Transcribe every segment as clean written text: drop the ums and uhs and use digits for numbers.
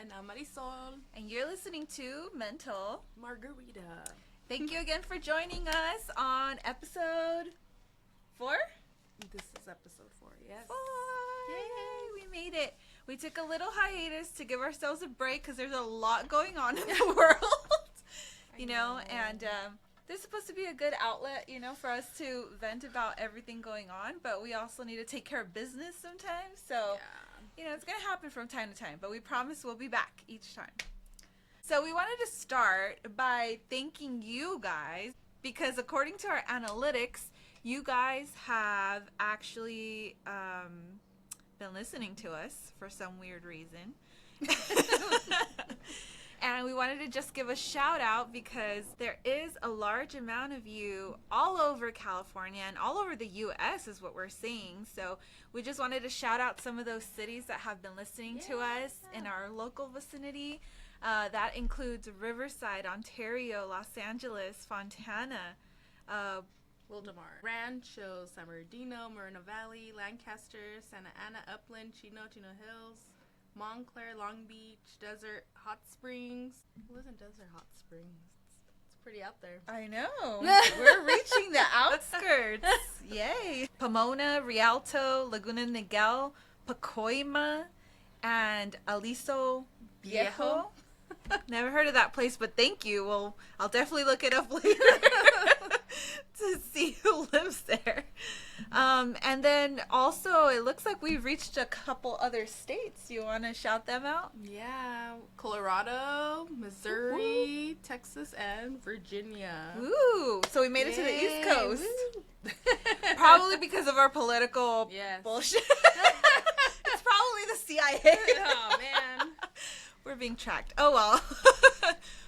And I'm Marisol. And you're listening to Mental Margarita. Thank you again for joining us on episode 4? This is episode 4, yes. 4! Yay! We made it. We took a little hiatus to give ourselves a break because there's a lot going on in the world. you know, and there's supposed to be a good outlet, you know, for us to vent about everything going on, but we also need to take care of business sometimes. So, you know, it's going to happen from time to time, but we promise we'll be back each time. So we wanted to start by thanking you guys because according to our analytics, you guys have actually been listening to us for some weird reason. And we wanted to just give a shout out because there is a large amount of you all over California and all over the U.S. is what we're seeing. So we just wanted to shout out some of those cities that have been listening to us in our local vicinity. That includes Riverside, Ontario, Los Angeles, Fontana, Wildomar, Rancho, San Bernardino, Moreno Valley, Lancaster, Santa Ana, Upland, Chino Hills, Montclair, Long Beach, Desert, Hot Springs. Who lives in Desert Hot Springs? It's pretty out there. I know. We're reaching the outskirts. Yay. Pomona, Rialto, Laguna Niguel, Pacoima, and Aliso Viejo. Never heard of that place, but thank you. Well, I'll definitely look it up later to see who lives there. And then also, it looks like we've reached a couple other states. You want to shout them out? Yeah, Colorado, Missouri, Texas, and Virginia. Ooh, so we made it to the East Coast. Probably because of our political bullshit. It's probably the CIA. Oh, man. We're being tracked. Oh, well.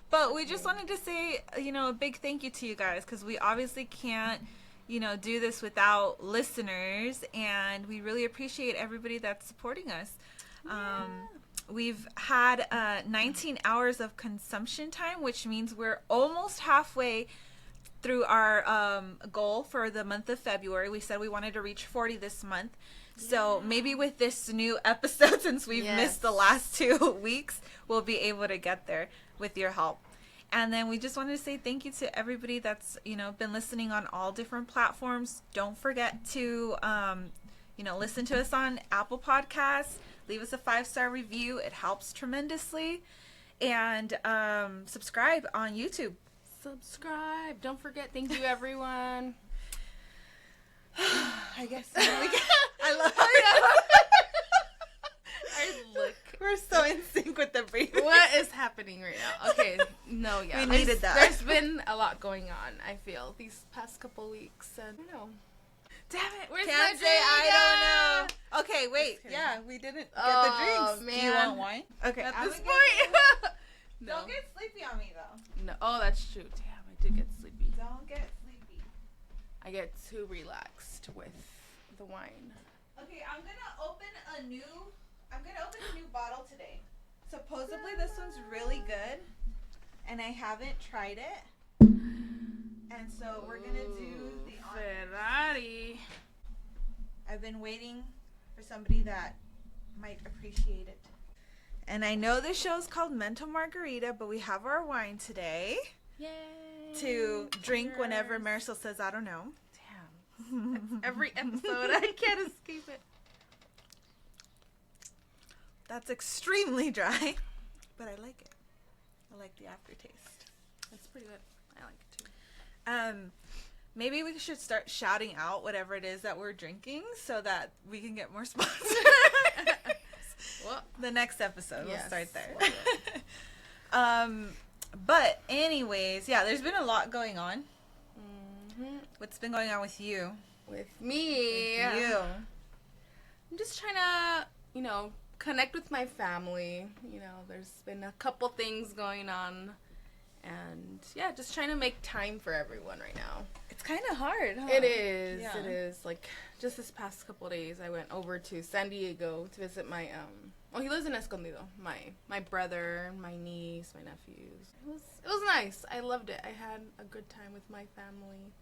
But we just wanted to say, you know, a big thank you to you guys because we obviously can't, you know, do this without listeners, and we really appreciate everybody that's supporting us. We've had 19 hours of consumption time, which means we're almost halfway through our goal for the month of February. We said we wanted to reach 40 this month. So maybe with this new episode, since we've missed the last 2 weeks, we'll be able to get there with your help. And then we just wanted to say thank you to everybody that's, you know, been listening on all different platforms. Don't forget to, you know, listen to us on Apple Podcasts. Leave us a 5-star review. It helps tremendously. And subscribe on YouTube. Subscribe. Don't forget. Thank you, everyone. I guess so. I love how we're so in sync with the breathing. What is happening right now? Okay, no, we needed that. There's been a lot going on, I feel, these past couple weeks, and I don't know. Damn it, where's Can't my say drink? I don't know. Okay, wait. Yeah, we didn't get the drinks. Man. Do you want wine? Okay. At this point. No. Don't get sleepy on me, though. No. Oh, that's true. Damn, I did get sleepy. Don't get sleepy. I get too relaxed with the wine. Okay, I'm gonna open a new bottle today. Supposedly this one's really good, and I haven't tried it. And so we're gonna do the Ferrari. I've been waiting for somebody that might appreciate it. And I know this show's called Mental Margarita, but we have our wine today. Yay! To drink whenever Marisol says, I don't know. Damn. That's every episode. I can't escape it. That's extremely dry, but I like it. I like the aftertaste. It's pretty good. I like it too. Maybe we should start shouting out whatever it is that we're drinking so that we can get more sponsors. Well, the next episode, we'll start there. But anyways, yeah, there's been a lot going on. Mm-hmm. What's been going on with you? With me. With you. I'm just trying to, you know, connect with my family. You know, there's been a couple things going on. And, yeah, just trying to make time for everyone right now. It's kind of hard, huh? It is. Yeah. It is. Like, just this past couple days, I went over to San Diego to visit my, he lives in Escondido. My brother, my niece, my nephews. It was nice. I loved it. I had a good time with my family.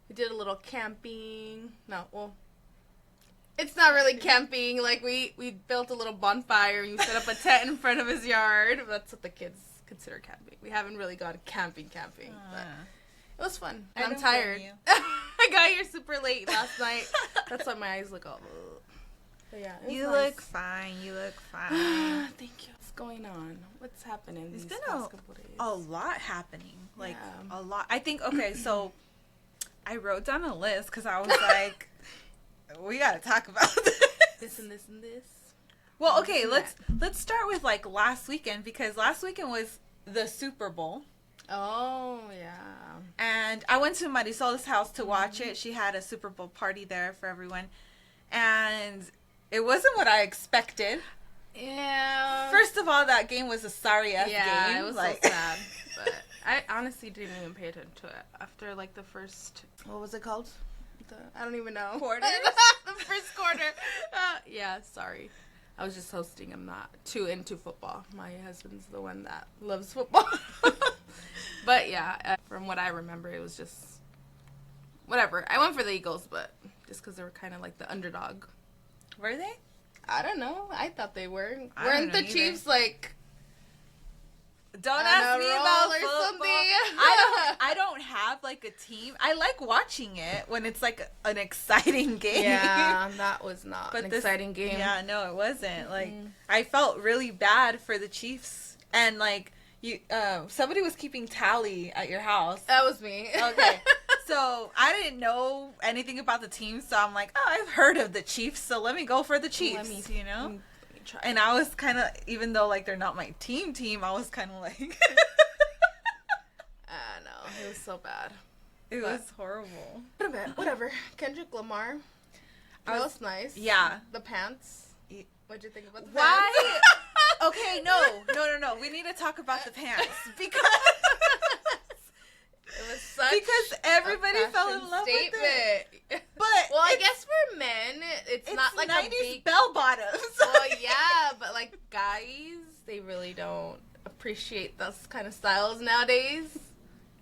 We did a little camping. It's not really camping. Like, we built a little bonfire and we set up a tent in front of his yard. That's what the kids consider camping. We haven't really gone camping, but it was fun. And I'm tired. I got here super late last night. That's why my eyes look all... But yeah, you look fine. You look fine. Thank you. What's going on? What's happening There's these been past couple days? a lot happening. Like, a lot. I think, okay, so I wrote down a list because I was like, we got to talk about this. This and this and this. Well, okay, let's start with, like, last weekend, because last weekend was the Super Bowl. Oh, yeah. And I went to Marisola's house to watch it. She had a Super Bowl party there for everyone. And it wasn't what I expected. Yeah. First of all, that game was a sorry-ass game. Yeah, it was so sad. But I honestly didn't even pay attention to it. After, like, the first... What was it called? I don't even know. Quarters? The first quarter. Yeah, sorry. I was just hosting. I'm not too into football. My husband's the one that loves football. But, yeah, from what I remember, it was just... Whatever. I went for the Eagles, but just because they were kind of like the underdog. Were they? I don't know. I thought they were. I Weren't don't know the Chiefs like... Don't ask me about or football. something. I don't have like a team. I like watching it when it's like an exciting game. Yeah, that was not an exciting game. Yeah, no, it wasn't. Like I felt really bad for the Chiefs, and like you, somebody was keeping tally at your house. That was me. Okay, so I didn't know anything about the team, so I'm like, oh, I've heard of the Chiefs, so let me go for the Chiefs. You know. And I was kind of, even though, like, they're not my team, I was kind of like... No, it was so bad. It was horrible. Whatever. Kendrick Lamar. That was nice. Yeah. The pants. What'd you think about the pants? Why? Okay, no. We need to talk about the pants. Because... It was such because everybody fell in love with it. But well, I guess for men, it's not like 90s a big bell bottoms. Well, yeah, but like guys, they really don't appreciate those kind of styles nowadays.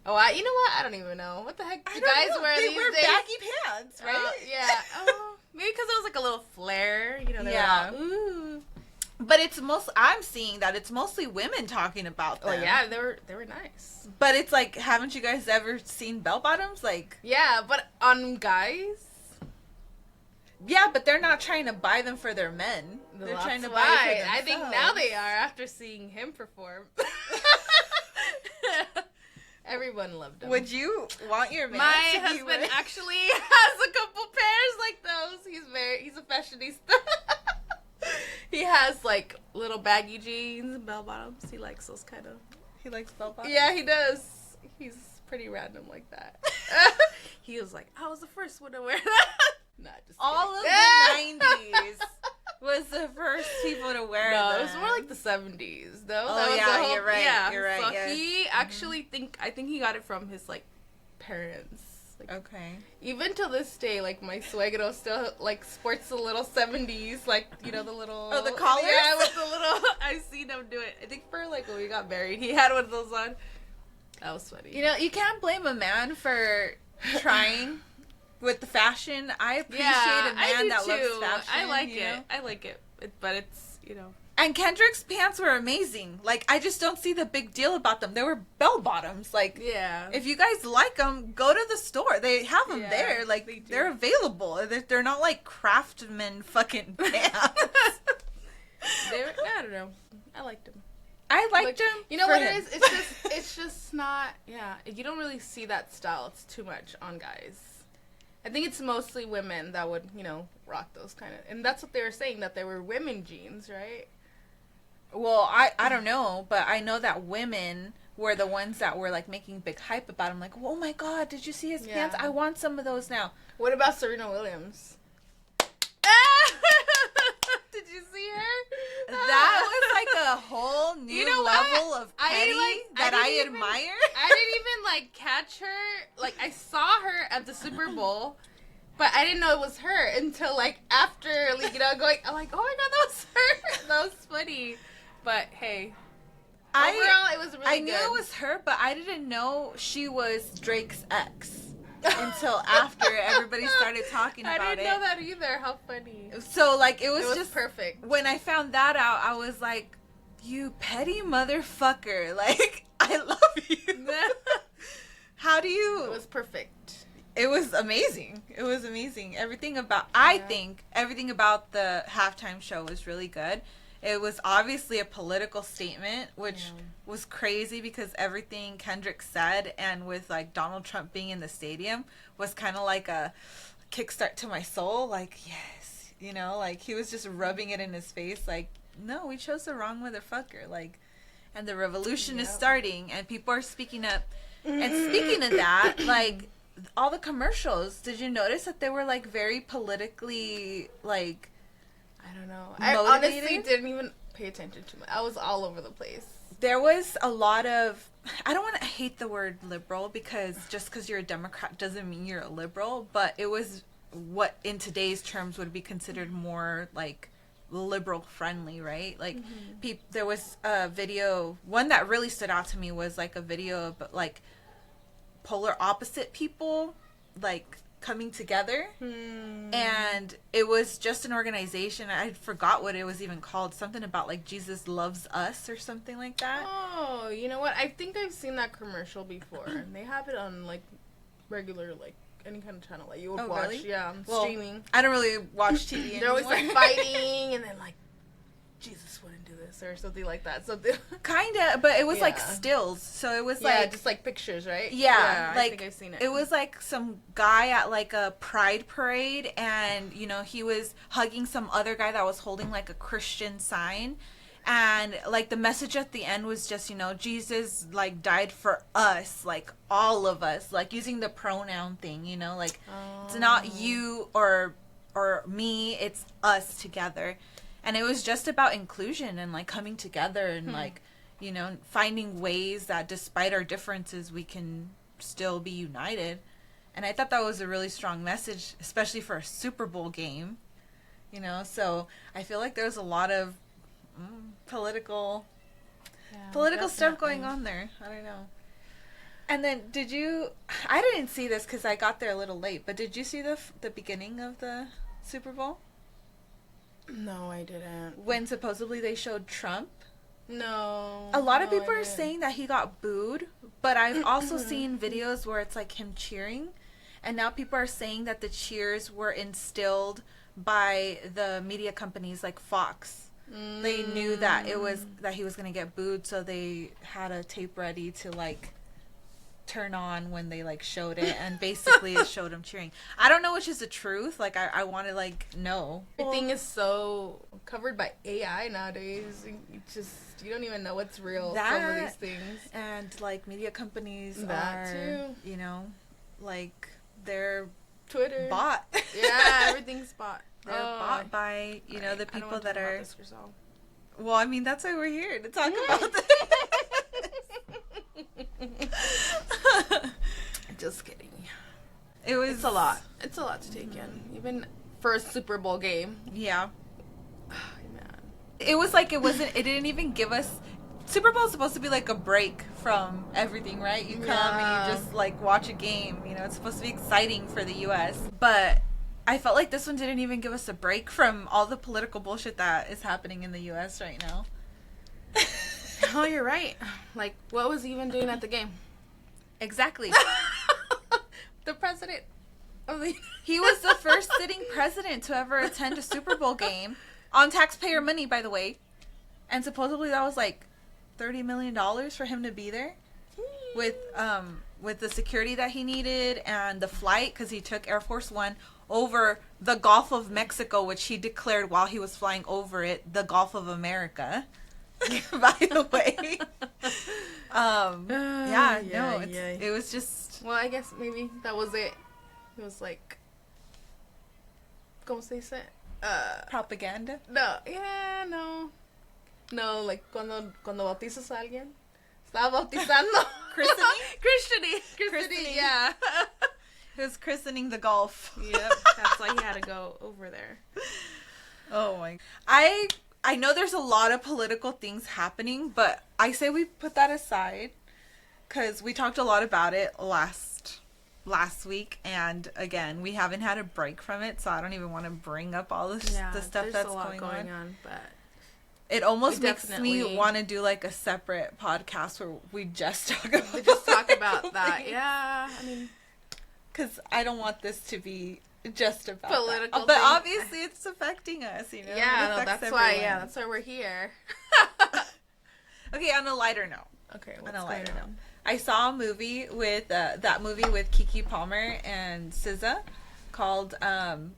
Oh, you know what? I don't even know what the heck do guys wear these days. They wear baggy pants, right? Yeah. Oh, maybe because it was like a little flare. You know? Yeah. Like, ooh. But I'm seeing that it's mostly women talking about them. Oh yeah, they were nice. But it's like, haven't you guys ever seen bell bottoms? Like, yeah, but on guys. Yeah, but they're not trying to buy them for their men. They're trying to buy it for themselves. I think now they are after seeing him perform. Everyone loved him. Would you want your man My to husband be with? actually has a couple pairs like those. He's a fashionista. He has like little baggy jeans and bell bottoms. He likes those kind of. He likes bell bottoms? Yeah, he does. He's pretty random like that. He was like, I was the first one to wear that. Nah, just all of the 90s was the first people to wear them. No, it was more like the 70s, though. Oh, that was yeah, the whole, you're right. Yeah. You're right. So yeah. he actually I think he got it from his like parents. Like, okay. Even to this day, like my suegro still like sports the little 70s, like you know the little. Oh, the collars. Yeah, with the little. I've seen him do it. I think for like when we got married, he had one of those on. That was funny. You know, you can't blame a man for trying with the fashion. I appreciate a man that loves fashion. I like it. Know? I like it, but it's And Kendrick's pants were amazing. Like, I just don't see the big deal about them. They were bell bottoms. Like, yeah. If you guys like them, go to the store. They have them there. Like, they're available. They're not like craftsman fucking pants. I don't know. I liked them. I liked them. You know what it is? It's just not. Yeah, you don't really see that style. It's too much on guys. I think it's mostly women that would, rock those kind of. And that's what they were saying, that they were women jeans, right? Well, I don't know, but I know that women were the ones that were like making big hype about him. Like, oh my God, did you see his pants? I want some of those now. What about Serena Williams? Did you see her? That was like a whole new level of petty that I admire. I didn't even catch her. Like, I saw her at the Super Bowl, but I didn't know it was her until after going. I'm like, oh my God, that was her. That was funny. But hey, overall, it was really good. I knew it was her, but I didn't know she was Drake's ex. until after everybody started talking about it. I didn't know that either. How funny. So, like, it was just perfect. When I found that out, I was like, you petty motherfucker. Like, I love you. How do you... It was perfect. It was amazing. It was amazing. Everything about... I think everything about the halftime show was really good. It was obviously a political statement, which was crazy because everything Kendrick said, and with, like, Donald Trump being in the stadium, was kind of like a kickstart to my soul. Like, yes. You know, like, he was just rubbing it in his face. Like, no, we chose the wrong motherfucker. Like, and the revolution is starting, and people are speaking up. And speaking of that, like, all the commercials, did you notice that they were, like, very politically, like... I don't know. Motivated? I honestly didn't even pay attention to it. I was all over the place. There was a lot of... I don't want to hate the word liberal because just because you're a Democrat doesn't mean you're a liberal, but it was what in today's terms would be considered more, like, liberal friendly, right? Like, there was a video... One that really stood out to me was, like, a video of, like, polar opposite people, like... coming together, and it was just an organization. I forgot what it was even called. Something about like Jesus Loves Us or something like that. Oh, you know what? I think I've seen that commercial before. They have it on like regular, like any kind of channel that you would watch. Really? Yeah, streaming. I don't really watch TV anymore. They're always like fighting, and then like Jesus wouldn't do this or something like that. So kinda, but it was like stills. So it was like just like pictures, right? Yeah, like I think I've seen it. It was like some guy at like a pride parade, and you know he was hugging some other guy that was holding like a Christian sign, and like the message at the end was just, you know, Jesus like died for us, like all of us, like using the pronoun thing, you know, like it's not you or me, it's us together. And it was just about inclusion and, like, coming together and, like, you know, finding ways that despite our differences, we can still be united. And I thought that was a really strong message, especially for a Super Bowl game, you know. So I feel like there's a lot of political stuff going on there. I don't know. And then I didn't see this because I got there a little late, but did you see the beginning of the Super Bowl? No, I didn't. When supposedly they showed Trump? No. A lot of people are saying that he got booed, but I've also seen videos where it's like him cheering, and now people are saying that the cheers were instilled by the media companies like Fox. They knew that he was going to get booed, so they had a tape ready to like turn on when they like showed it, and basically it showed him cheering. I don't know which is the truth. Like I want to like know. Everything is so covered by AI nowadays. You don't even know what's real. Some of these things, and like media companies too. You know, like they're Twitter bought. Yeah, everything's bought. They're bought by the people that are. Well, I mean that's why we're here to talk about this. Just kidding. It's a lot. It's a lot to take in, even for a Super Bowl game. Yeah. Man. It was like it didn't even give us. Super Bowl is supposed to be like a break from everything, right? You come and you just like watch a game. You know, it's supposed to be exciting for the U.S. But I felt like this one didn't even give us a break from all the political bullshit that is happening in the U.S. right now. Oh, you're right. Like, what was he even doing at the game? Exactly. The president of the... He was the first sitting president to ever attend a Super Bowl game on taxpayer money, by the way. And supposedly that was like $30 million for him to be there with the security that he needed and the flight, because he took Air Force One over the Gulf of Mexico, which he declared while he was flying over it the Gulf of America. By the way. It was just... Well, I guess maybe that was it. It was like... ¿Cómo se dice? Propaganda? No, like cuando bautizas a alguien. Estaba bautizando. Christening, yeah. He was christening the Gulf. Yep, that's why he had to go over there. Oh my... I know there's a lot of political things happening, but I say we put that aside because we talked a lot about it last last week, and again, we haven't had a break from it, so I don't even want to bring up all the stuff that's a lot going on. But it almost makes me want to do like a separate podcast where we just talk about that. Yeah, I mean, because I don't want this to be just about political, but obviously it's affecting us, you know. Yeah, no, that's everyone. Why. Yeah, that's why we're here. Okay, on a lighter note. Okay, on a lighter note. I saw a movie with that movie with Keke Palmer and SZA called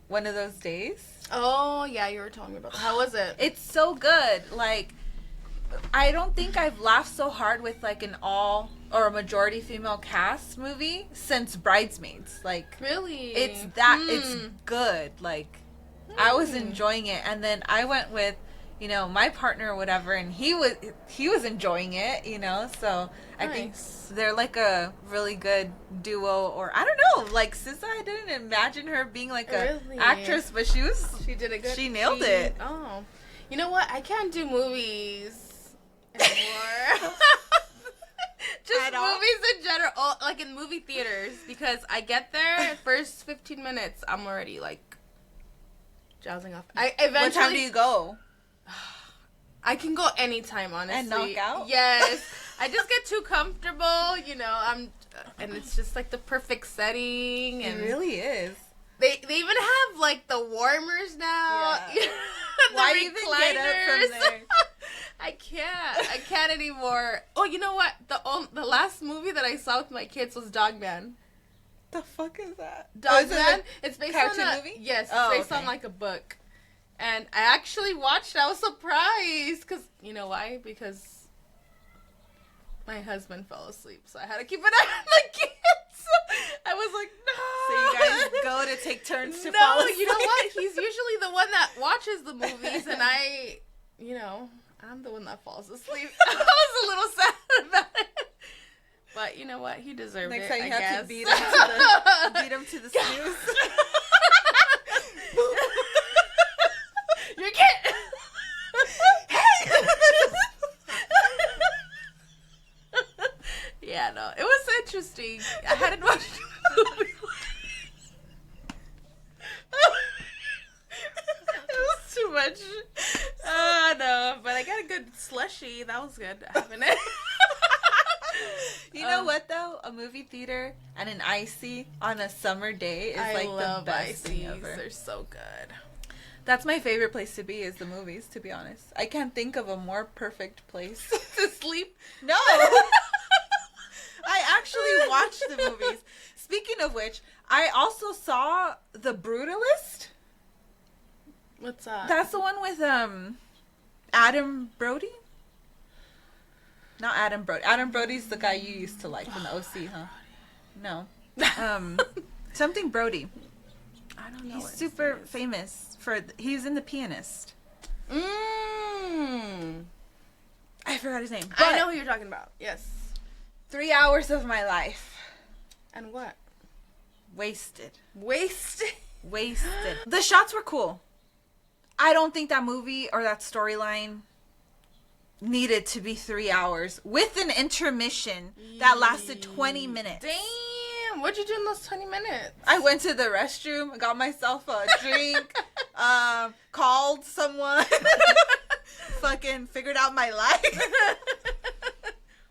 One of Those Days. Oh yeah, you were telling me about that. How was it? It's so good. Like, I don't think I've laughed so hard with like an all or a majority female cast movie since Bridesmaids. Like, really, it's good. Like, I was enjoying it, and then I went with, you know, my partner or whatever, and he was enjoying it, you know. So I think they're like a really good duo, or I don't know, like SZA, I didn't imagine her being like a actress, but she did it good. She nailed it. Oh, you know what? I can't do movies anymore. Just movies in general, like in movie theaters, because I get there, first 15 minutes, I'm already like jousing off. What time do you go? I can go anytime, honestly. And knock out? Yes. I just get too comfortable, you know, and it's just like the perfect setting. And it really is. They even have like the warmers now. Yeah. Why even get up from there? I can't anymore. Oh, you know what? The last movie that I saw with my kids was Dogman. The fuck is that? Dogman? It's based on a movie? Yes, it's based on like a book. And I actually watched it. I was surprised. Because, you know why? Because my husband fell asleep. So I had to keep an eye on the kids. I was like, no. So you guys go to take turns to fall asleep? No, you know what? He's usually the one that watches the movies. And I'm the one that falls asleep. I was a little sad about it. But you know what? He deserved it, Next time you have to beat him to the snooze. You're kidding. Yeah, no. It was interesting. I hadn't watched the movie. It was too much. No. But I got a good slushie. That was good having it. You know what, though? A movie theater and an icy on a summer day is like the best thing ever. They're so good. That's my favorite place to be, is the movies, to be honest. I can't think of a more perfect place to sleep. No. I actually watch the movies. Speaking of which, I also saw The Brutalist. What's that? That's the one with Adam Brody? Not Adam Brody. Adam Brody's the guy you used to like from the OC, huh? No. Something Brody. I don't know. He's super famous he's in The Pianist. I forgot his name. But I know who you're talking about. Yes. 3 hours of my life. And what? Wasted. Wasted. The shots were cool. I don't think that movie or that storyline needed to be 3 hours with an intermission that lasted 20 minutes. Damn, what'd you do in those 20 minutes? I went to the restroom, got myself a drink, called someone, fucking figured out my life.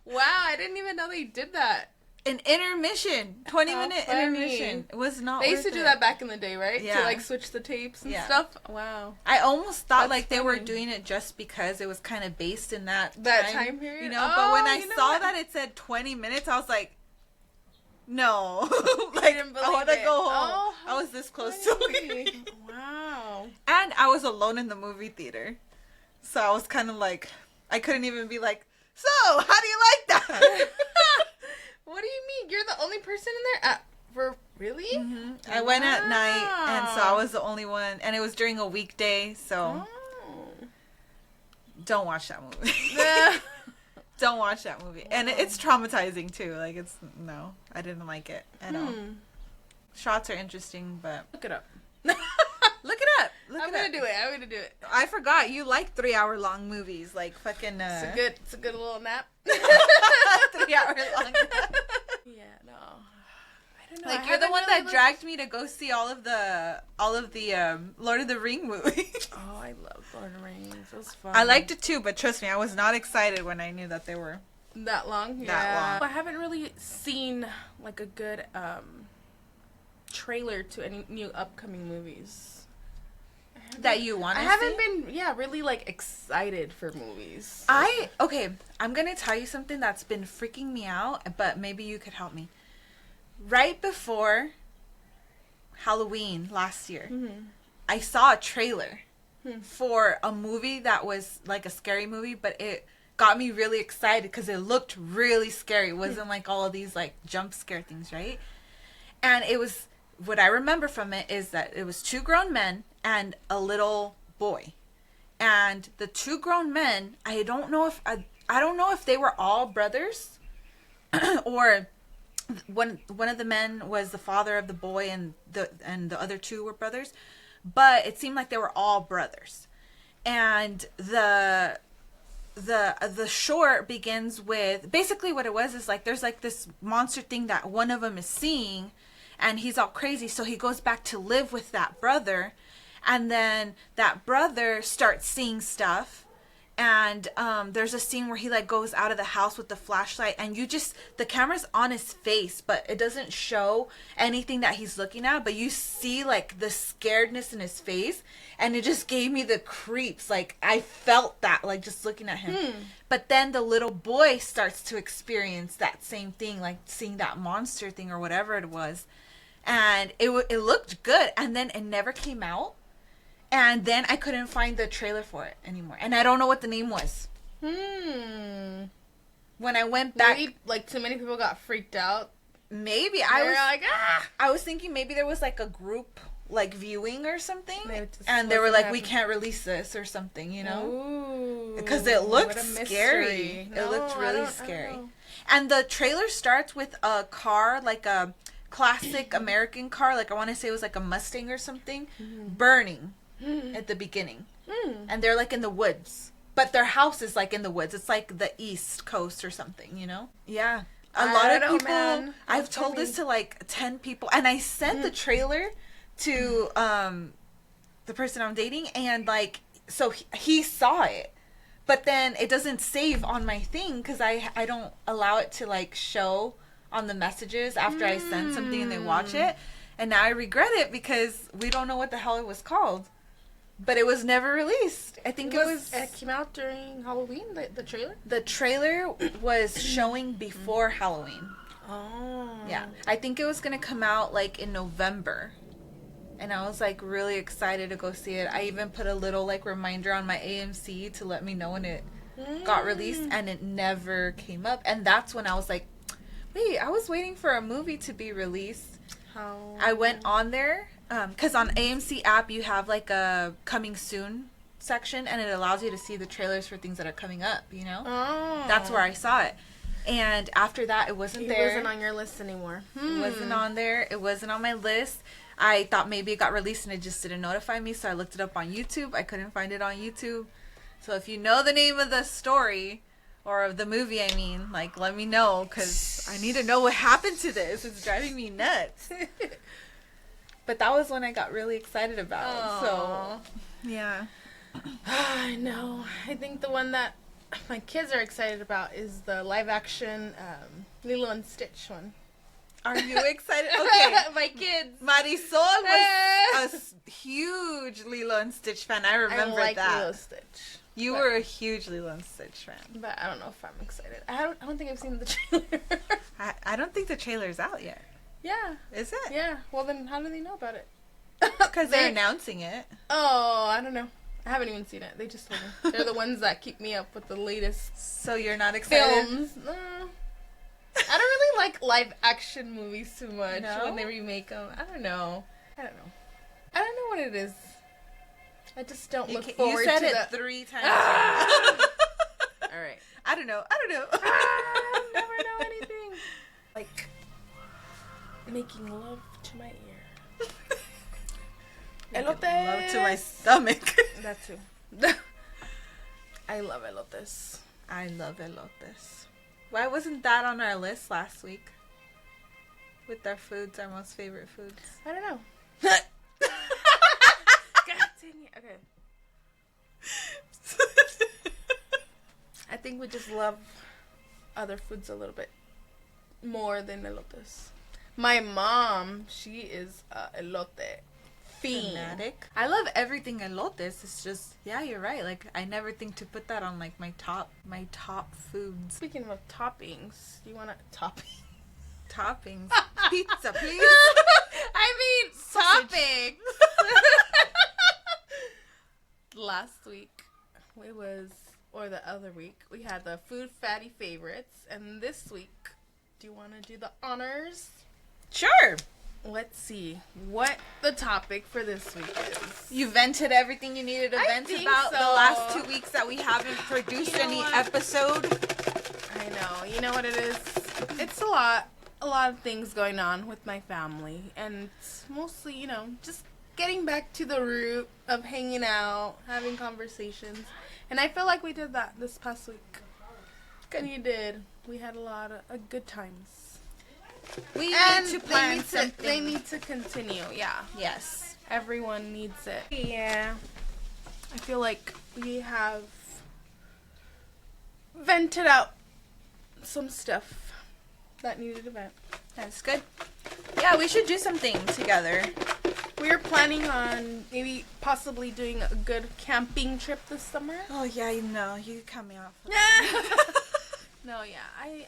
Wow, I didn't even know they did that. An intermission, 20-minute intermission. It was not. They used to do that back in the day, right? Yeah. To like switch the tapes and stuff. Wow. I almost thought they were doing it just because it was kind of based in that time period. You know, but when I saw that it said 20 minutes, I was like, no. Like, I want to go home. I was this close to leaving. Wow. And I was alone in the movie theater, so I was kind of like, I couldn't even be like, so how do you like that? What do you mean? You're the only person in there? Really? Mm-hmm. I went at night, and so I was the only one. And it was during a weekday, so don't watch that movie. Don't watch that movie. And it's traumatizing, too. Like, I didn't like it at all. Shots are interesting, but... Look it up. Look it up. I'm gonna do it. I forgot you like 3-hour-long movies, like fucking. It's a good little nap. 3 hour long. Yeah, no, I don't know. Like I you're the haven't one really that dragged me to go see all of the Lord of the Ring movies. Oh, I love Lord of the Rings. It was fun. I liked it too, but trust me, I was not excited when I knew that they were that long. that long. I haven't really seen like a good trailer to any new upcoming movies. That you want to see? I haven't been really like excited for movies. Okay, I'm gonna tell you something that's been freaking me out, but maybe you could help me. Right before Halloween last year, I saw a trailer for a movie that was like a scary movie, but it got me really excited because it looked really scary. It wasn't like all of these like jump scare things, right? And it was, what I remember from it is that it was 2 grown men and a little boy. And the 2 grown men, I don't know if they were all brothers or one of the men was the father of the boy and the other 2 were brothers, but it seemed like they were all brothers. And the short begins with, basically what it was is like there's like this monster thing that one of them is seeing, and he's all crazy, so he goes back to live with that brother, and then that brother starts seeing stuff. And there's a scene where he like goes out of the house with the flashlight, and the camera's on his face, but it doesn't show anything that he's looking at, but you see like the scaredness in his face, and it just gave me the creeps. Like I felt that, like just looking at him. But then the little boy starts to experience that same thing, like seeing that monster thing or whatever it was, and it looked good, and then it never came out. And then I couldn't find the trailer for it anymore. And I don't know what the name was. When I went back... Maybe, like, too many people got freaked out. Maybe. I was thinking maybe there was, like, a group, like, viewing or something. And they were like, we can't release this or something, you know? Because it looked scary. It looked really scary. And the trailer starts with a car, like a classic American car. Like, I want to say it was, like, a Mustang or something. Burning. At the beginning. And they're like in the woods, but their house is like in the woods. It's like the East Coast or something, you know? Yeah. A lot of people, man. I've told this to like 10 people, and I sent the trailer to the person I'm dating, and like, so he saw it, but then it doesn't save on my thing because I don't allow it to like show on the messages after I send something and they watch it. And now I regret it because we don't know what the hell it was called. But it was never released. I think it came out during Halloween, the trailer? The trailer was showing before Halloween. Oh. Yeah. I think it was going to come out like in November. And I was like really excited to go see it. I even put a little like reminder on my AMC to let me know when it got released, and it never came up. And that's when I was like, wait, I was waiting for a movie to be released. How? I went on there. Because on AMC app, you have like a coming soon section, and it allows you to see the trailers for things that are coming up, you know? Oh. That's where I saw it. And after that, it wasn't there. It wasn't on your list anymore. It wasn't on there. It wasn't on my list. I thought maybe it got released and it just didn't notify me, so I looked it up on YouTube. I couldn't find it on YouTube. So if you know the name of the story, or of the movie, I mean, like, let me know, because I need to know what happened to this. It's driving me nuts. But that was one I got really excited about. Aww. So, yeah. I know. I think the one that my kids are excited about is the live action Lilo and Stitch one. Are you excited? Okay. My kids. Marisol was a huge Lilo and Stitch fan. I remember I like that. Lilo and Stitch. You were a huge Lilo and Stitch fan. But I don't know if I'm excited. I don't think I've seen the trailer. I don't think the trailer's out yet. Yeah. Is it? Yeah. Well, then how do they know about it? Because they're announcing it. Oh, I don't know. I haven't even seen it. They just told me. They're the ones that keep me up with the latest So you're not excited? films. No. I don't really like live action movies too much when they remake them. I don't know. I don't know what it is. I just don't look forward to You said it 3 times. All right. I don't know. I never know anything. Like making love to my ear. Elotes. Love to my stomach. That too. I love elotes. I love elotes. Why wasn't that on our list last week? with our foods, our most favorite foods? I don't know. God dang it. Okay. I think we just love other foods a little bit more than elotes. My mom, she is elote fiend. Fanatic. I love everything elotes. It's just, yeah, you're right. Like, I never think to put that on like my top foods. Speaking of toppings, do you want to Toppings. Pizza, please. I mean, Toppings. Last week, or the other week, we had the food fatty favorites. And this week, do you want to do the honors? Sure. Let's see what the topic for this week is. You vented everything you needed to vent about the last 2 weeks that we haven't produced any episode. I know. You know what it is? It's a lot of things going on with my family. And it's mostly, just getting back to the root of hanging out, having conversations. And I feel like we did that this past week. And you did. We had a lot of good times. We need to plan something. They need to continue, yeah. Yes. Everyone needs it. Yeah. I feel like we have vented out some stuff that needed to vent. That's good. Yeah, we should do something together. We're planning on maybe possibly doing a good camping trip this summer. Oh, yeah, you cut me off. No, yeah.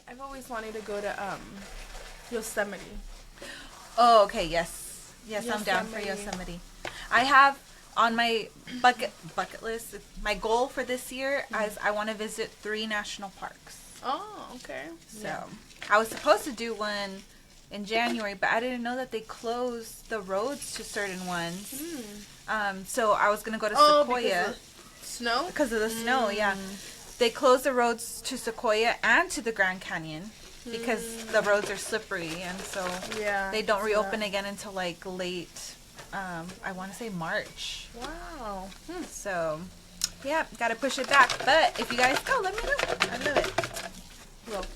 I've always wanted to go to Yosemite. Oh, okay, yes. Yes, I'm down for Yosemite. I have on my bucket list, my goal for this year is I want to visit 3 national parks. Oh, okay. So, I was supposed to do one in January, but I didn't know that they closed the roads to certain ones. So I was going to go to Sequoia. Because of the snow, yeah. They closed the roads to Sequoia and to the Grand Canyon because the roads are slippery, and so they don't reopen again until like late, I want to say March. Wow. So, yeah, got to push it back. But if you guys go, let me know. I love it. Well,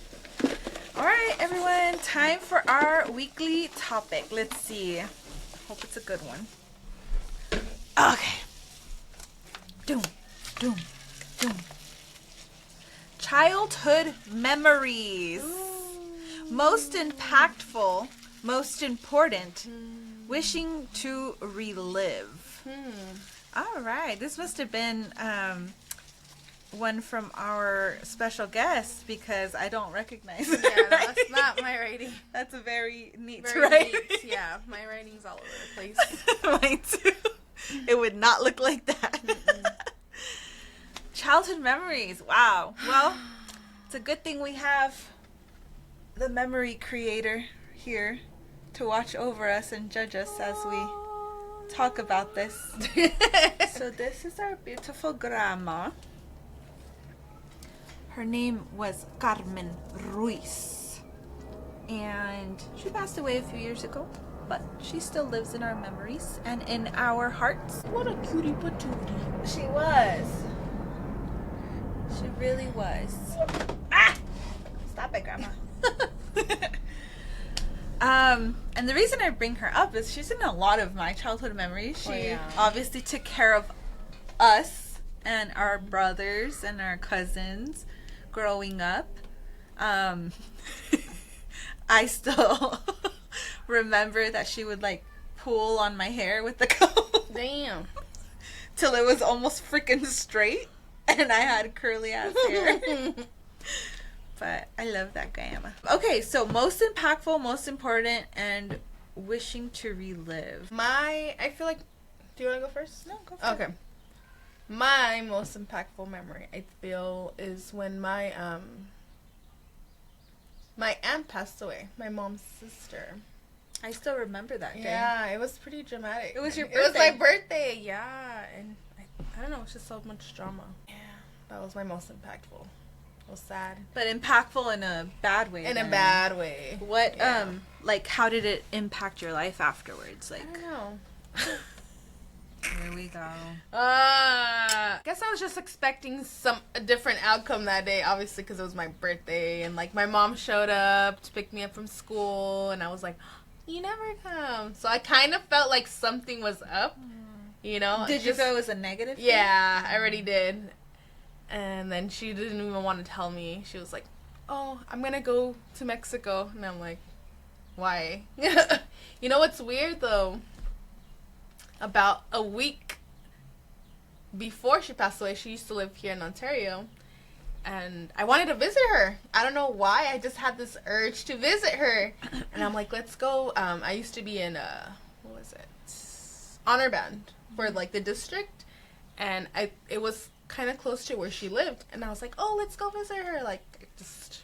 all right, everyone, time for our weekly topic. Let's see. Hope it's a good one. Okay. Doom, doom, doom. Childhood memories. Ooh. Most impactful, most important, wishing to relive. All right. This must have been one from our special guest because I don't recognize it. Yeah, that's not my writing. That's a very neat writing. Neat, yeah, my writing's all over the place. Mine too. It would not look like that. Childhood memories. Wow. Well, it's a good thing we have the memory creator here to watch over us and judge us as we talk about this. So this is our beautiful grandma. Her name was Carmen Ruiz. And she passed away a few years ago, but she still lives in our memories and in our hearts. What a cutie patootie. She was. She really was. Ah! Stop it, Grandma. And the reason I bring her up is she's in a lot of my childhood memories. She obviously took care of us and our brothers and our cousins growing up. I still remember that she would like pull on my hair with the comb. Damn. Till it was almost freaking straight and I had curly ass hair. But I love that grandma. Okay, so most impactful, most important, and wishing to relive. I feel like, do you want to go first? No, go first. Okay. My most impactful memory, I feel, is when my aunt passed away. My mom's sister. I still remember that day. Yeah, it was pretty dramatic. It was your birthday. It was my birthday, yeah. And I don't know, it's just so much drama. Yeah, that was my most impactful. It was sad. But impactful in a bad way. In a bad way. What, like, how did it impact your life afterwards? Like, I don't know. Here we go. Guess I was just expecting a different outcome that day, obviously, because it was my birthday, and like my mom showed up to pick me up from school, and I was like, you never come. So I kind of felt like something was up, you know. Did you feel it was a negative thing? Yeah, I already did. And then she didn't even want to tell me. She was like, oh, I'm gonna go to Mexico, and I'm like, why? You know what's weird though? About a week before she passed away, she used to live here in Ontario, and I wanted to visit her. I don't know why. I just had this urge to visit her, and I'm like, let's go. I used to be in what was it? Honor band for like the district, and it was kind of close to where she lived, and I was like, oh, let's go visit her. Like just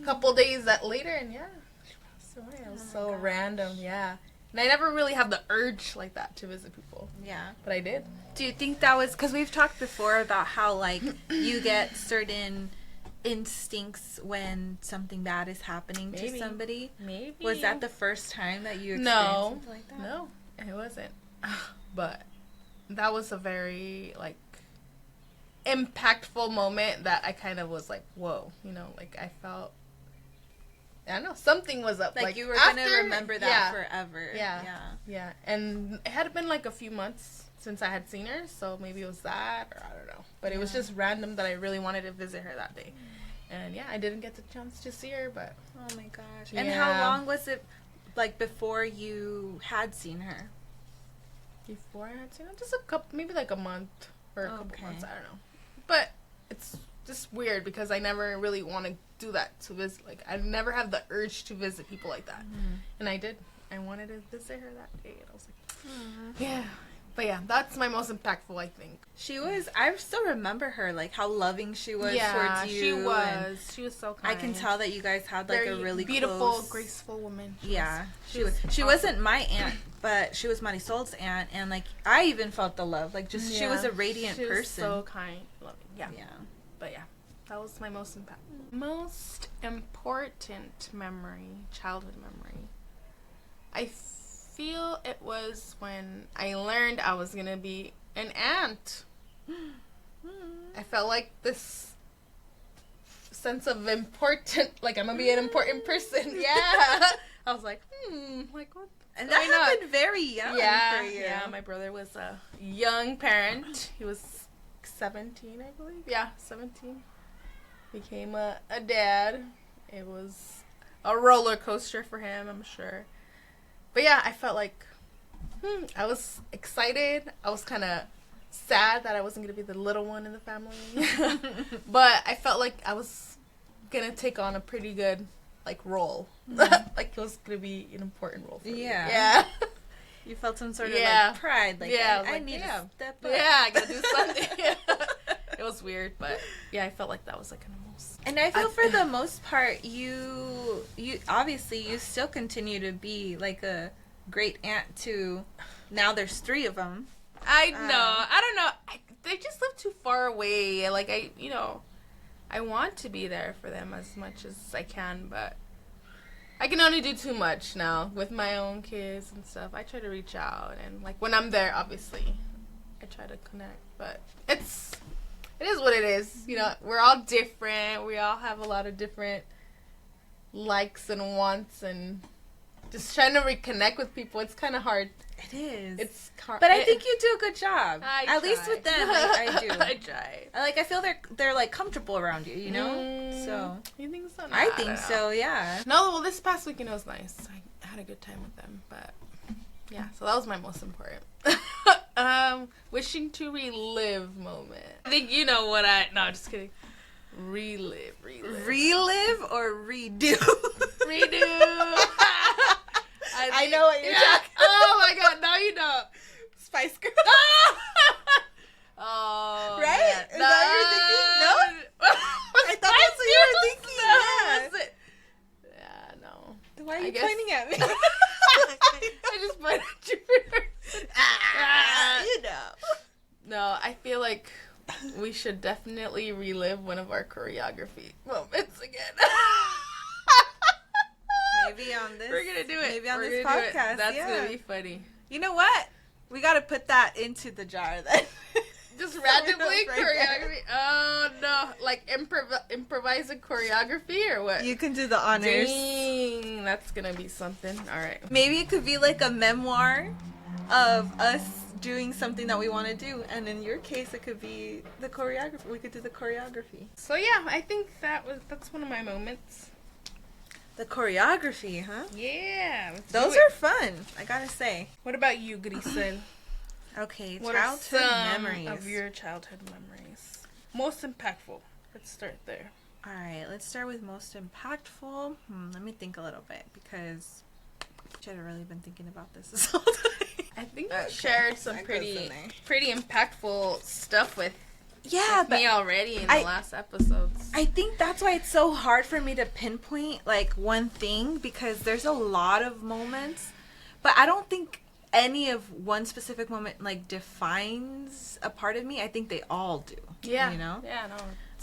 a couple days later, and yeah, she passed away. It was so random, yeah. And I never really have the urge like that to visit people. Yeah. But I did. Do you think that was... Because we've talked before about how, like, you get certain instincts when something bad is happening to somebody. Maybe. Was that the first time that you experienced something like that? No, it wasn't. But that was a very, like, impactful moment that I kind of was like, whoa. You know, like, I felt... I don't know, something was up. Like you were going to remember that forever. Yeah. And it had been like a few months since I had seen her, so maybe it was that, or I don't know. But it was just random that I really wanted to visit her that day. And yeah, I didn't get the chance to see her, but... Oh my gosh. And how long was it, like, before you had seen her? Before I had seen her? Just a couple, maybe like a month or a couple months, I don't know. But it's just weird because I never really want to do that to visit. Like, I never have the urge to visit people like that. And I did. I wanted to visit her that day, and I was like, yeah. But yeah, that's my most impactful, I think. She was, I still remember her, like how loving she was towards you. She was. She was so kind. I can tell that you guys had like a really beautiful, close... graceful woman. She was. She wasn't my aunt, but she was Marisol's aunt, and like I even felt the love. Like just she was a radiant person. Was so kind, loving. Yeah. But yeah, that was my most most important memory, childhood memory. I feel it was when I learned I was gonna be an aunt. I felt like this sense of important, like I'm gonna be an important person. Yeah. I was like, like what? And that happened very young for you. Yeah, my brother was a young parent. He was 17, I believe. Yeah, 17. Became a dad. It was a roller coaster for him, I'm sure. But yeah, I felt like I was excited. I was kind of sad that I wasn't going to be the little one in the family. But I felt like I was going to take on a pretty good, like, role. Like, it was going to be an important role for me. Yeah. You felt some sort of, like, pride. Like, I need to step up. Yeah, I got to do something. It was weird, but yeah, I felt like that was, like, an most... And I feel for the most part, you obviously, you still continue to be, like, a great aunt to... Now there's 3 of them. I know. I don't know. They just live too far away. Like, I want to be there for them as much as I can, but I can only do too much now with my own kids and stuff. I try to reach out, and, like, when I'm there, obviously, I try to connect, but it is what it is. You know, we're all different. We all have a lot of different likes and wants, and just trying to reconnect with people, it's kind of hard. It is. It's hard. But I think you do a good job. At least with them, I do. I try. Like, I feel they're like comfortable around you, you know? So. You think so? No, I think so, yeah. No, well, this past weekend it was nice. I had a good time with them, but yeah, so that was my most important. Wishing to relive moment. I think you know what no, I'm just kidding. Relive. Relive or redo? Redo. I know what you're talking about. Oh my god, now you know. Spice Girls. Oh. Right? Is that what you're thinking? No? I thought that's what you were thinking. Yeah. Was it? Yeah, no. Then why are you pointing at me? I just pointed at you. You know. No, I feel like we should definitely relive one of our choreography moments again. Maybe on this. We're gonna do it. Maybe on this podcast. That's gonna be funny. You know what? We gotta put that into the jar then. Just So randomly we don't break choreography. Oh no, like improvise a choreography or what? You can do the honors. Dang, that's gonna be something. All right. Maybe it could be like a memoir of us doing something that we want to do, and in your case, it could be the choreography. We could do the choreography. So yeah, I think that's one of my moments. The choreography, huh? Yeah. Those are fun, I gotta say. What about you, Grisel? Okay, What childhood are some memories. of your childhood memories? Most impactful. Let's start there. All right, let's start with most impactful. Let me think a little bit because I should have really been thinking about this whole time. I think you shared some pretty impactful stuff with me already in the last episodes. I think that's why it's so hard for me to pinpoint like one thing because there's a lot of moments, but I don't think any of one specific moment like defines a part of me. I think they all do. Yeah. You know? Yeah,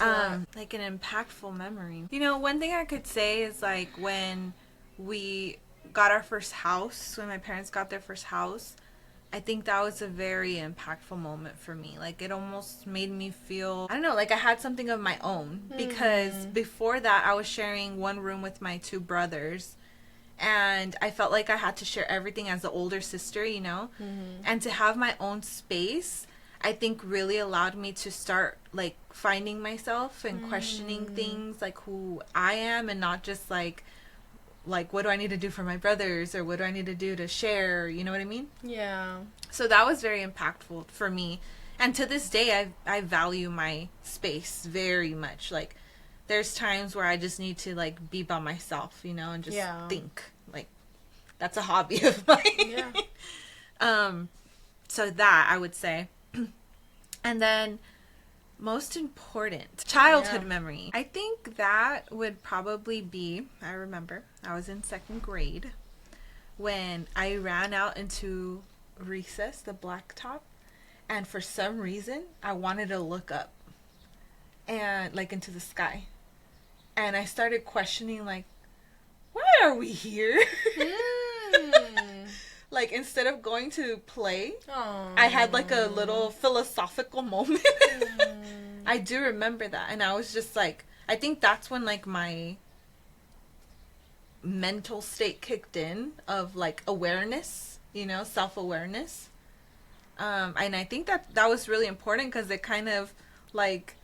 no. Like an impactful memory. You know, one thing I could say is like when we got our first house, when my parents got their first house, I think that was a very impactful moment for me. Like it almost made me feel, I don't know, like I had something of my own because before that I was sharing one room with my two brothers. And I felt like I had to share everything as the older sister, you know? And to have my own space, I think really allowed me to start, like, finding myself and questioning things, like, who I am and not just, like, what do I need to do for my brothers or what do I need to do to share, you know what I mean? Yeah. So that was very impactful for me. And to this day, I value my space very much. Like, there's times where I just need to like be by myself, you know, and just think. Like that's a hobby of mine. Yeah. So that I would say. And then most important childhood memory. I think that would probably be, I remember I was in 2nd grade when I ran out into recess, the blacktop, and for some reason I wanted to look up and like into the sky. And I started questioning, like, why are we here? Like, instead of going to play, I had, like, a little philosophical moment. I do remember that. And I was just, like, I think that's when, like, my mental state kicked in of, like, awareness, you know, self-awareness. And I think that was really important because it kind of, like,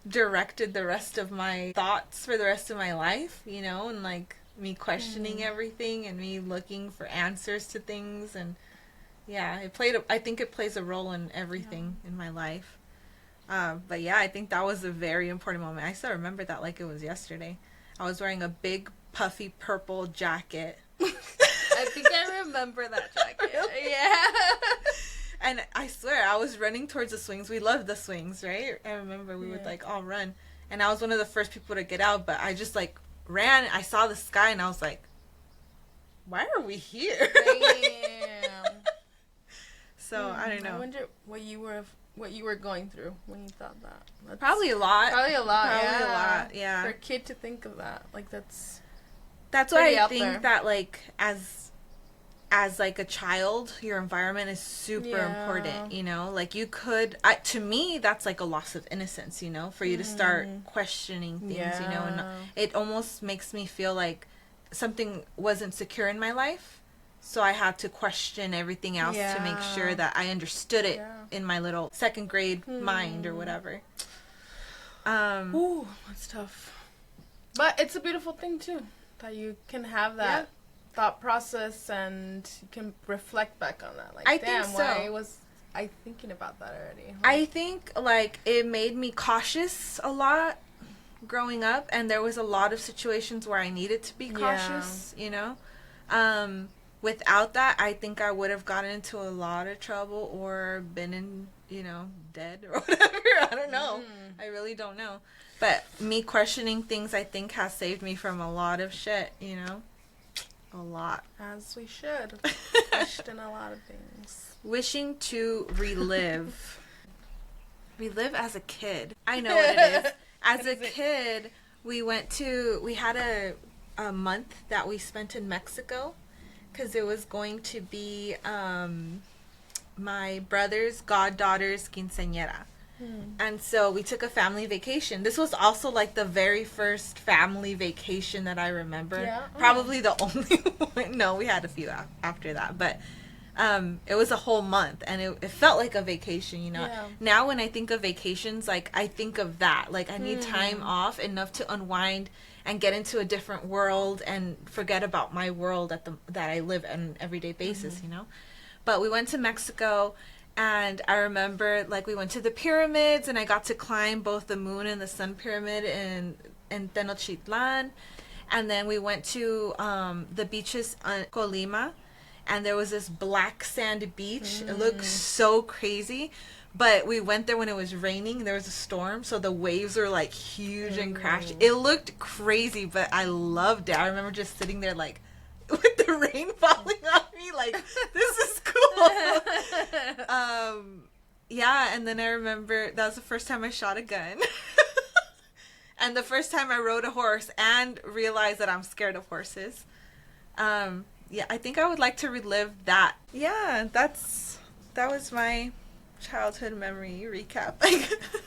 directed the rest of my thoughts for the rest of my life, you know, and like me questioning everything and me looking for answers to things. And yeah, I think it plays a role in everything in my life. But yeah, I think that was a very important moment. I still remember that like it was yesterday. I was wearing a big puffy purple jacket. I think I remember that jacket. Really? Yeah. And I swear, I was running towards the swings. We loved the swings, right? I remember we would, like, all run. And I was one of the first people to get out, but I just, like, ran. I saw the sky, and I was like, why are we here? Damn. So, I don't know. I wonder what you were going through when you thought that. Probably a lot. Probably a lot, yeah. For a kid to think of that. Like, that's why I think that, like, as like a child, your environment is super important, you know? Like you could, to me, that's like a loss of innocence, you know? For you to start questioning things, you know? And it almost makes me feel like something wasn't secure in my life. So I had to question everything else to make sure that I understood it in my little 2nd grade mind or whatever. Ooh, that's tough. But it's a beautiful thing too, that you can have that thought process and you can reflect back on that. Like, I think so. Why was I thinking about that already? I think, like, it made me cautious a lot growing up, and there was a lot of situations where I needed to be cautious, you know? Without that, I think I would have gotten into a lot of trouble or been in, you know, dead or whatever. I don't know. I really don't know. But me questioning things, I think, has saved me from a lot of shit, you know? A lot. As we should. Question a lot of things. Wishing to relive. Relive as a kid. I know what it is. As a kid, we had a month that we spent in Mexico because it was going to be my brother's goddaughter's quinceañera. And so we took a family vacation. This was also like the very first family vacation that I remember. Yeah? Probably the only one. No, we had a few after that. But it was a whole month, and it felt like a vacation, you know. Yeah. Now when I think of vacations, like, I think of that. Like, I need time off enough to unwind and get into a different world and forget about my world that I live on an everyday basis, you know. But we went to Mexico. And I remember, like, we went to the pyramids, and I got to climb both the moon and the sun pyramid in Tenochtitlan. And then we went to the beaches on Colima, and there was this black sand beach. It looked so crazy. But we went there when it was raining. There was a storm, so the waves were, like, huge and crashing. It looked crazy, but I loved it. I remember just sitting there, like, with the rain falling on me, like, this is cool. Yeah, and then I remember that was the first time I shot a gun. And the first time I rode a horse and realized that I'm scared of horses. Yeah, I think I would like to relive that. Yeah, that was my childhood memory recap.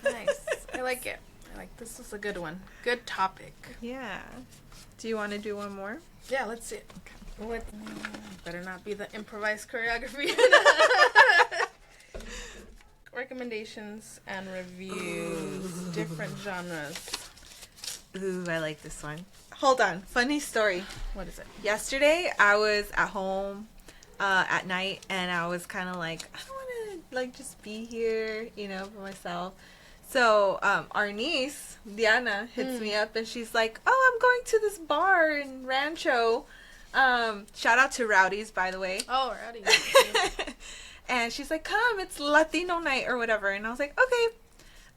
Nice. I like it. This was a good one. Good topic. Yeah. Do you want to do one more? Yeah, let's see it. What? Better not be the improvised choreography. Recommendations and reviews. Different genres. Ooh, I like this one. Hold on. Funny story. What is it? Yesterday, I was at home at night, and I was kind of like, I don't want to, like, just be here, you know, for myself. So, our niece, Diana, hits me up, and she's like, oh, I'm going to this bar in Rancho. Shout out to Rowdy's, by the way. Oh, Rowdy. And she's like, come, it's Latino night or whatever. And I was like, okay.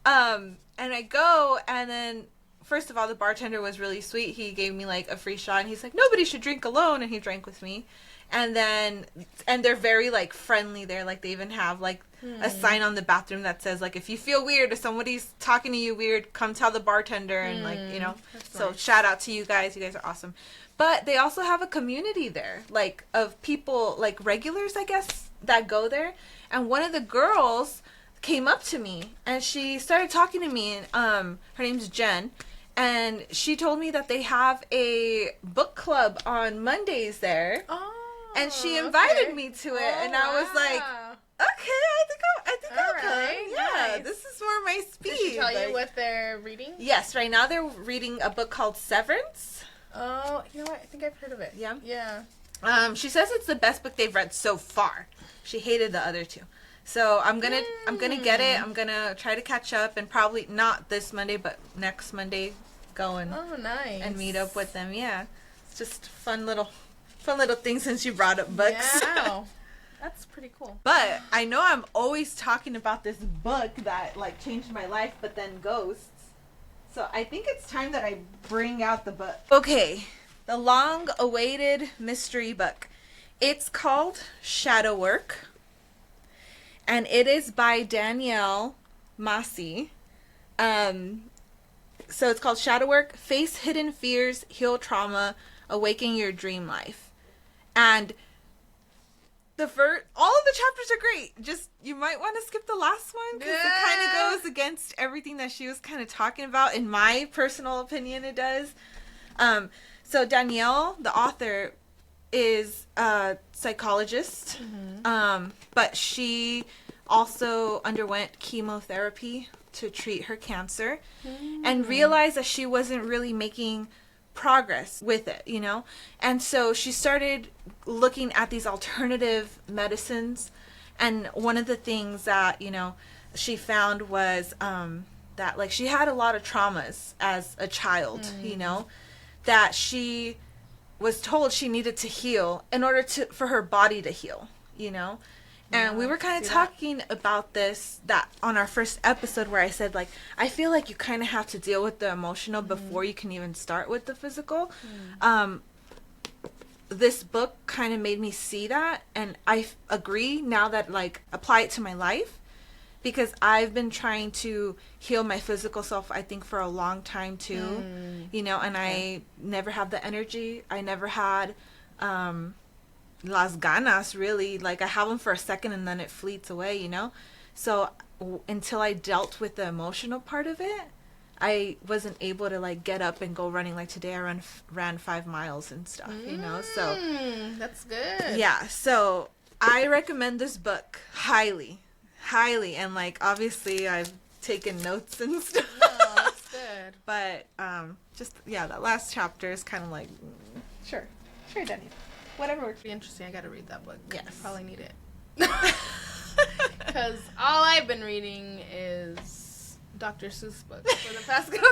And I go, and then, first of all, the bartender was really sweet. He gave me, like, a free shot, and he's like, nobody should drink alone, and he drank with me. And they're very, like, friendly there. Like, they even have, like, a sign on the bathroom that says, like, if you feel weird, if somebody's talking to you weird, come tell the bartender, and, like, you know. So, nice. Shout out to you guys. You guys are awesome. But they also have a community there, like, of people, like, regulars, I guess, that go there. And one of the girls came up to me, and she started talking to me, and her name's Jen. And she told me that they have a book club on Mondays there. Oh, and she invited okay. me to it, and I was like, okay, I think I'll come. Right, Yeah, nice. this is more my speed. Did she tell like, you what they're reading? Yes, right now they're reading a book called Severance. Oh, you know what? I think I've heard of it. Yeah? Yeah. She says it's the best book they've read so far. She hated the other two. So I'm gonna get it. I'm gonna try to catch up, and probably not this Monday, but next Monday go and nice. and meet up with them. Yeah, it's just fun little things since you brought up books. Yeah. Wow. That's pretty cool. But I know I'm always talking about this book that, like, changed my life, but then ghosts. So I think it's time that I bring out the book. Okay, the long-awaited mystery book. It's called Shadow Work, and it is by Danielle Massey. So it's called Shadow Work: Face Hidden Fears, Heal Trauma, Awaken Your Dream Life. And all of the chapters are great. Just, you might want to skip the last one, because it kind of goes against everything that she was kind of talking about. In my personal opinion, it does. So Danielle, the author, is a psychologist, but she also underwent chemotherapy to treat her cancer, and realized that she wasn't really making progress with it, you know? And so she started looking at these alternative medicines, and one of the things that, you know, she found was that, like, she had a lot of traumas as a child, you know, that she was told she needed to heal in order for her body to heal, you know? And we were kind of talking about that on our first episode, where I said, like, I feel like you kind of have to deal with the emotional before you can even start with the physical. This book kind of made me see that, and I agree now that, like, apply it to my life, because I've been trying to heal my physical self, I think, for a long time too, you know, and I never had the energy. I never had, las ganas, really. Like, I have them for a second and then it fleets away, So until I dealt with the emotional part of it, I wasn't able to, like, get up and go running. Like, today I ran 5 miles and stuff, So that's good. yeah, so I recommend this book highly. And, like, obviously I've taken notes and stuff. No, that's good. But that last chapter is kind of like, sure, Danny. Whatever works. Be interesting. I gotta read that book. Yes. Probably need it. Because all I've been reading is Dr. Seuss books for the past couple.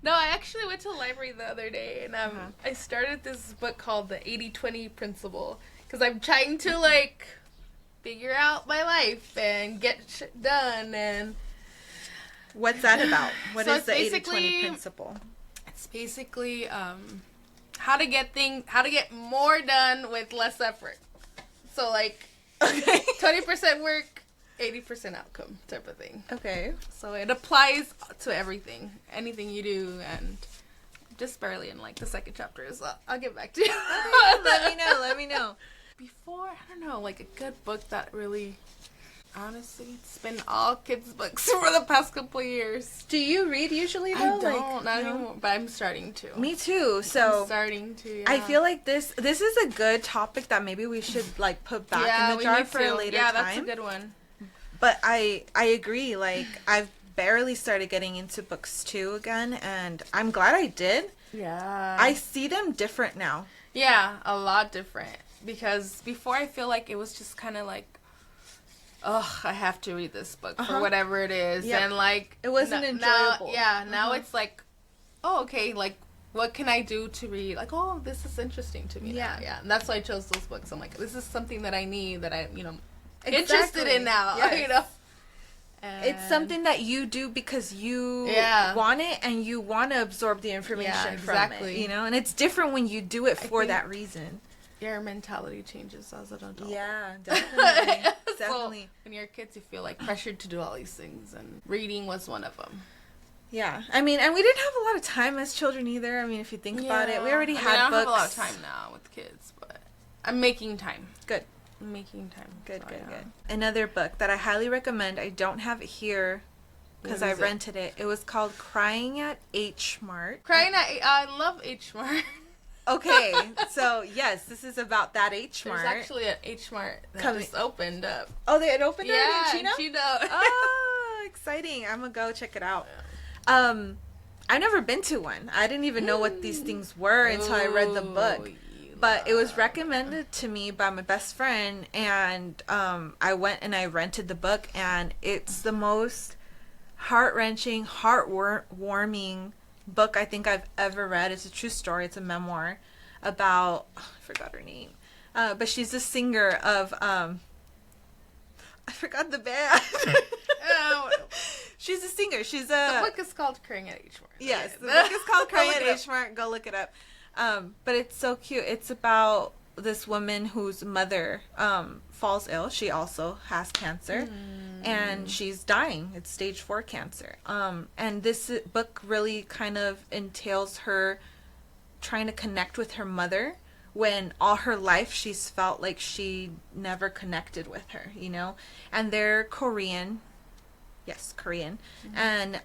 No, I actually went to the library the other day and I started this book called the 80-20 Principle because I'm trying to, like, figure out my life and get shit done. And what's that about? What so is the 80-20 principle? It's basically how to get more done with less effort. So, like, 20% work, 80% outcome type of thing. Okay. So it applies to everything, anything you do, and just barely in, like, the second chapter. So I'll get back to you. Let me know. Before, I don't know, like, a good book that really, honestly, it's been all kids' books for the past couple of years. Do you read usually, though? I don't, not anymore, but I'm starting to. Me too, so. I'm starting to, yeah. I feel like this is a good topic that maybe we should, like, put back in the jar for a later time. Yeah, that's a good one. But I agree, like, I've barely started getting into books too again, and I'm glad I did. Yeah. I see them different now. Yeah, a lot different. Because before I feel like it was just kind of like, oh, I have to read this book for whatever it is. Yep. And, like, it wasn't enjoyable. Now it's like, oh, okay, like, what can I do to read? Like, oh, this is interesting to me. Yeah. And that's why I chose those books. I'm like, this is something that I need, that I, interested in now. Yes. And it's something that you do because you want it and you want to absorb the information from it, and it's different when you do it for that reason. Your mentality changes as an adult. Yeah, definitely. So, when you're kids, you feel like pressured to do all these things, and reading was one of them. Yeah, I mean, and we didn't have a lot of time as children either. I mean, if you think about it, we already had books. I don't have a lot of time now with kids, but I'm making time. Good. I'm making time. Good. Another book that I highly recommend. I don't have it here because I rented it. It was called Crying at H Mart. I love H Mart. Okay, so yes, this is about that H Mart. There's actually an H Mart that just opened up. Oh, they had opened it in Chino? Chino? Oh, exciting. I'm going to go check it out. I've never been to one. I didn't even know what these things were until I read the book. But it was recommended to me by my best friend, and I went and I rented the book, and it's the most heart-wrenching, heartwarming book I think I've ever read. It's a true story. It's a memoir about, I forgot her name, but she's a singer of I forgot the band. She's a singer. The book is called Crying at H Mart. Yes, the book is called Crying at H Mart. Go look it up. But it's so cute. It's about this woman whose mother falls ill. She also has cancer, and she's dying. It's stage 4 cancer. And this book really kind of entails her trying to connect with her mother when all her life she's felt like she never connected with her, And they're Korean. Yes, Korean. And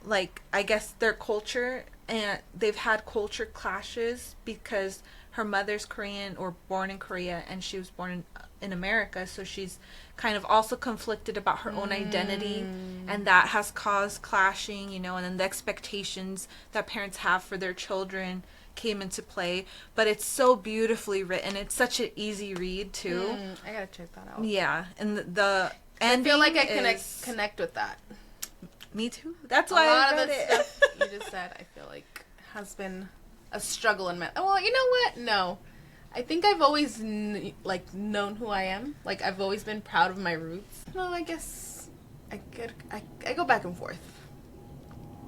like, I guess their culture, and they've had culture clashes because her mother's Korean or born in Korea, and she was born in America, so she's kind of also conflicted about her own identity, and that has caused clashing, and then the expectations that parents have for their children came into play. But it's so beautifully written. It's such an easy read too. I gotta check that out. Yeah, and the ending, I feel like I connect with that. Me too. That's why I read it. Stuff you just said, I feel like has been a struggle in my. Well, you know what? No, I think I've always known who I am. Like, I've always been proud of my roots. No, I guess I go back and forth.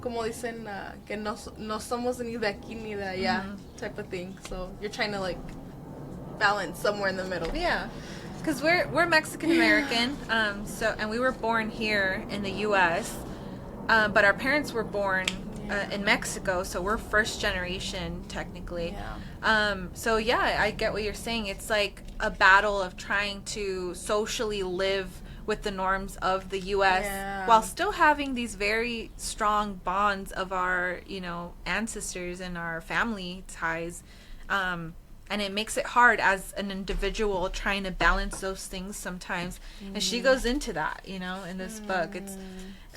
Como dicen, que no somos ni de aquí ni de allá, type of thing. So you're trying to, like, balance somewhere in the middle. Yeah. Because we're Mexican American, and we were born here in the U.S., but our parents were born in Mexico, so we're first generation technically. So yeah, I get what you're saying. It's like a battle of trying to socially live with the norms of the US while still having these very strong bonds of our, ancestors and our family ties. And it makes it hard as an individual trying to balance those things sometimes. And she goes into that, in this book. It's,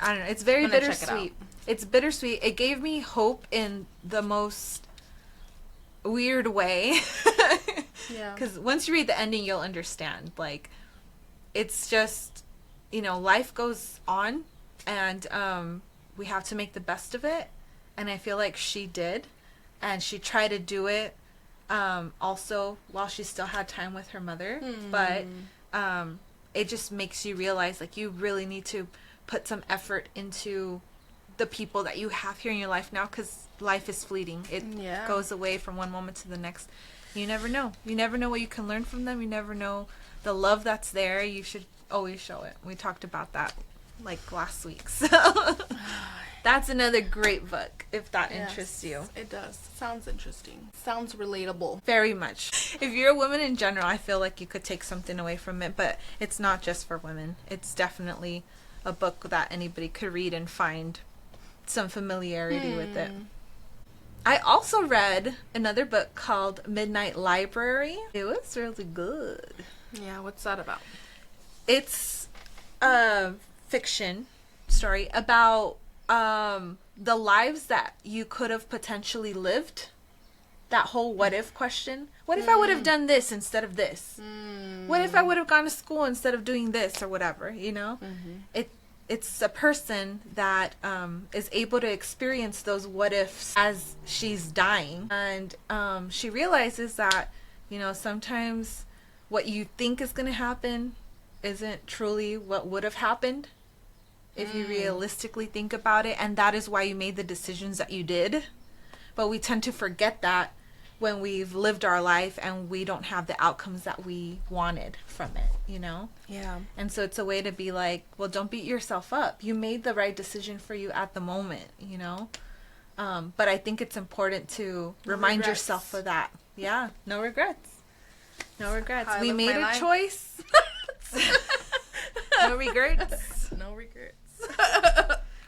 I don't know, it's very bittersweet. It's bittersweet. It gave me hope in the most weird way. Yeah. Because once you read the ending, you'll understand. Like, it's just, life goes on, and we have to make the best of it. And I feel like she did. And she tried to do it also while she still had time with her mother. But it just makes you realize, like, you really need to put some effort into the people that you have here in your life now, because life is fleeting. It goes away from one moment to the next. You never know. You never know what you can learn from them. You never know the love that's there. You should always show it. We talked about that like last week. So that's another great book if that interests you. It does. Sounds interesting. Sounds relatable. Very much. If you're a woman in general, I feel like you could take something away from it, but it's not just for women. It's definitely a book that anybody could read and find some familiarity with it. I also read another book called Midnight Library. It was really good. Yeah, what's that about? It's a fiction story about the lives that you could have potentially lived. That whole what if question. What if I would have done this instead of this? What if I would have gone to school instead of doing this or whatever, It's a person that is able to experience those what ifs as she's dying. And she realizes that, sometimes what you think is going to happen isn't truly what would have happened if you realistically think about it. And that is why you made the decisions that you did. But we tend to forget that when we've lived our life and we don't have the outcomes that we wanted from it, Yeah. And so it's a way to be like, well, don't beat yourself up. You made the right decision for you at the moment, But I think it's important to remind yourself of that. Yeah, no regrets. No regrets. We made a choice. No regrets. No regrets.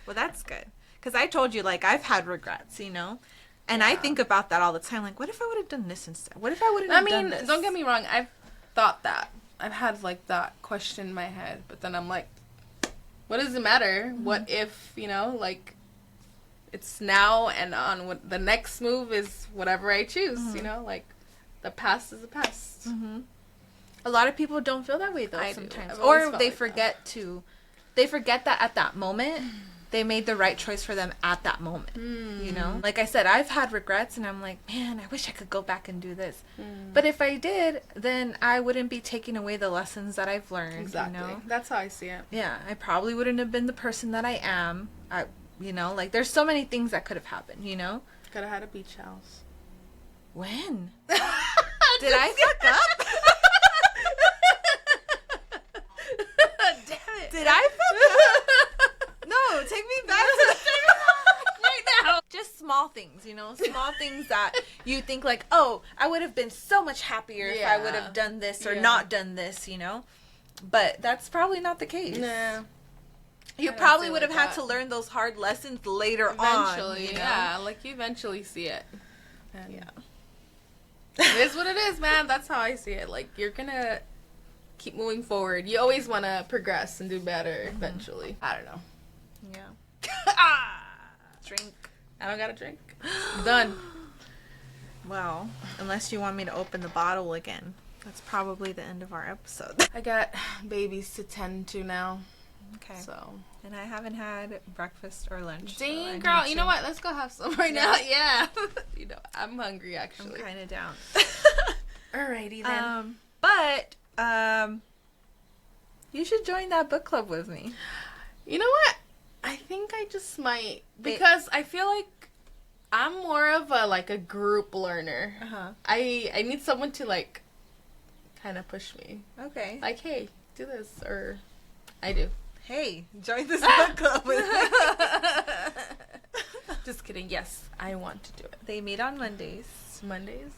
Well, that's good. Because I told you, like, I've had regrets, And I think about that all the time. Like, what if I would have done this instead? What if I wouldn't have done this? Don't get me wrong. I've thought that. I've had, like, that question in my head. But then I'm like, what does it matter? What if, like, it's now and on. What the next move is whatever I choose, Like, the past is the past. A lot of people don't feel that way, though, sometimes. Or Or they forget to. They forget that at that moment, they made the right choice for them at that moment, Like I said, I've had regrets, and I'm like, man, I wish I could go back and do this. But if I did, then I wouldn't be taking away the lessons that I've learned, Exactly. That's how I see it. Yeah, I probably wouldn't have been the person that I am. Like, there's so many things that could have happened, Could have had a beach house. When? Did I fuck up? Damn it. Did I fuck up? No, take me back to right now. Just small things, small things that you think like, oh, I would have been so much happier if I would have done this or not done this, But that's probably not the case. Nah. You probably would have had to learn those hard lessons later on. Eventually, yeah. Like, you eventually see it. And it is what it is, man. That's how I see it. Like, you're gonna keep moving forward. You always want to progress and do better eventually. I don't know. Yeah. Drink. I don't got a drink. Done. Well, unless you want me to open the bottle again. That's probably the end of our episode. I got babies to tend to now. Okay. So. And I haven't had breakfast or lunch. Dang, girl. You know what? Let's go have some right now. Yeah. I'm hungry, actually. I'm kind of down. Alrighty, then. But you should join that book club with me. You know what? I think I just might. Because I feel like I'm more of a group learner. Uh-huh. I need someone to, like, kind of push me. Okay. Like, hey, do this. Or I do. Hey, join this book club with me. Just kidding. Yes, I want to do it. They meet on Mondays. Mondays?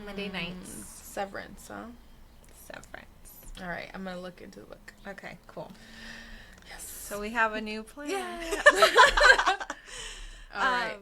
Monday nights. Severance, huh? Severance. All right, I'm gonna look into the book. Okay, cool. Yes. So we have a new plan. Yeah. All right.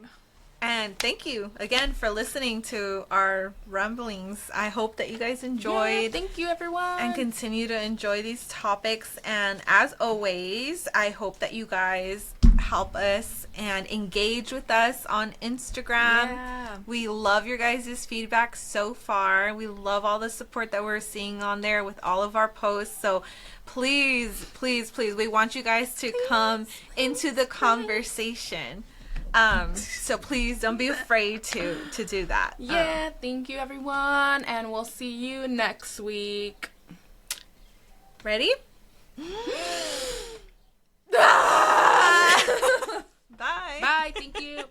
And thank you again for listening to our rumblings. I hope that you guys enjoyed. Yeah, thank you, everyone. And continue to enjoy these topics. And as always, I hope that you guys help us and engage with us on Instagram. Yeah. We love your guys' feedback so far. We love all the support that we're seeing on there with all of our posts. So please, please, please, we want you guys to come into the conversation. So please don't be afraid to do that. Yeah, thank you, everyone, and we'll see you next week. Ready? Bye. Bye, thank you.